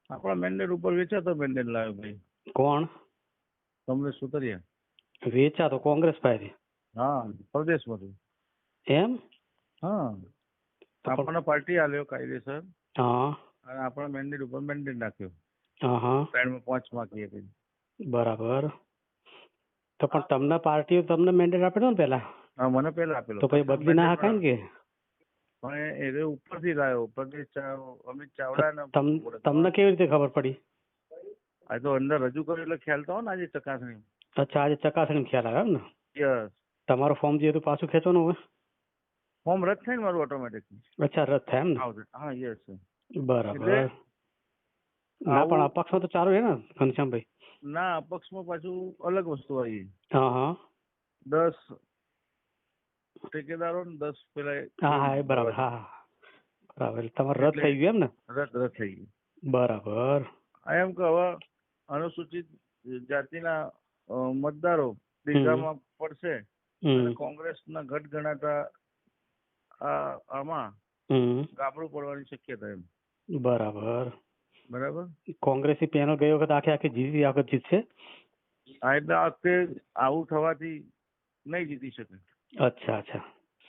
આપણા મેન્ડેટ ઉપર વેચાતો મેન્ડેટ લાવ્યો ભાઈ. કોણ કમલેશ સુતરિયા. વેચાતો કોંગ્રેસ પાસેથી? હા, પ્રદેશમાંથી. એમ? હા, આપણને પાર્ટી આલ્યો કાયદેસર. હા. અને આપણા મેન્ડેટ ઉપર મેન્ડેટ નાખ્યો. હા. 3 માં 5 માં કહીએ. બરાબર. તો પણ તમને પાર્ટીએ તમને મેન્ડેટ આપેલો ને પેલા? હા, મને પેલા આપેલો. તો પછી બદલી ના હકાય ને કે? પણ એ ઉપરથી લાવ્યો. પ્રદેશ અમિત ચાવડા. તમને કેવી રીતે ખબર પડી? આ તો અંદર રજૂ કર્યું એટલે ખ્યાલ તો ને આજે ચકાસણી. અચ્છા, આજે ચકાસણી ખ્યાલ આવ્યો એમ ને? યસ. તમારું ફોર્મ જે હતું પાછું ખેંચવાનું હવે? ફોર્મ રદ થાય ને મારું ઓટોમેટિક. અચ્છા, રદ થાય એમ ને? હા, યસ. બરાબર. ના પણ અપક્ષમાં તો ચાલુ છે ને ઘનશ્યામભાઈ? ના, અપક્ષમાં પાછું અલગ વસ્તુ આવી. હા હા. 10 ઠેકેદારો ને 10 પેલા. હા હા, એ બરાબર. હા હા, બરાબર. તમારે રદ થઈ ગયું એમ ને? રદ થઈ ગયું. બરાબર. એમ કે હવે અનુસૂચિત જાતિના મતદારો દીઘામાં પડશે અને કોંગ્રેસના ગઢ ગણાતા આમાં ગાબડું પડવાની શક્યતા એમ. બરાબર. બરાબર. કોંગ્રેસી પેનલ ગઈ વખત આખી જીતી, આ વખત જીતશે? હા, એટલે આ વખતે આવું થવાથી નહીં જીતી શકે. અચ્છા અચ્છા.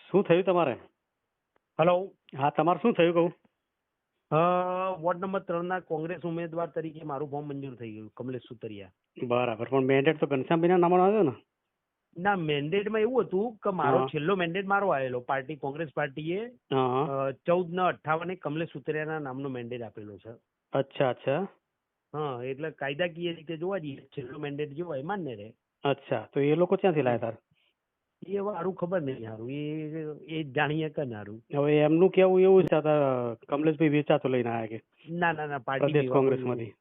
શું થયું તમારે? હેલો. હા, તમારે શું થયું કહું? વોર્ડ નંબર 3 ના કોંગ્રેસ ઉમેદવાર તરીકે મારું ફોર્મ મંજૂર થઈ ગયું, કમલેશ સુતરિયા. બરાબર. પણ મેન્ડેટ તો ઘનશ્યામભાઈના નામનો આવ્યો ને? ના, મેન્ડેટમાં એવું હતું કે મારો છેલ્લો મેન્ડેટ મારો આવેલો. પાર્ટી કોંગ્રેસ પાર્ટીએ 14/58 કમલેશ સુતરિયાના નામનો મેન્ડેટ આપેલો છે. અચ્છા અચ્છા. હા, એટલે કાયદાકીય રીતે જોવા જઈએ છેલ્લો મેન્ડેટ જો હોય માન્ય રહે. અચ્છા, તો એ લોકો ક્યાંથી લાયા તાર? એ સારું ખબર નહીં. સારું એ જાણીએ કે સારું. હવે એમનું કેવું એવું છે કમલેશભાઈ વેચાતો લઈને આવ્યા કે? ના ના ના, પ્રદેશ કોંગ્રેસમાંથી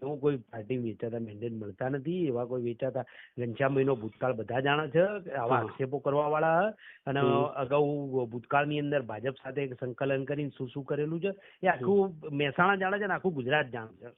એવું કોઈ પાર્ટી વેચાતા મેન્ડેટ મળતા નથી. એવા કોઈ વેચાતા ઘનશ્યામભાઈનો ભૂતકાળ બધા જાણે છે. આવા આક્ષેપો કરવા વાળા અને અગાઉ ભૂતકાળની અંદર ભાજપ સાથે સંકલન કરીને શું શું કરેલું છે એ આખું મહેસાણા જાણે છે ને આખું ગુજરાત જાણે છે.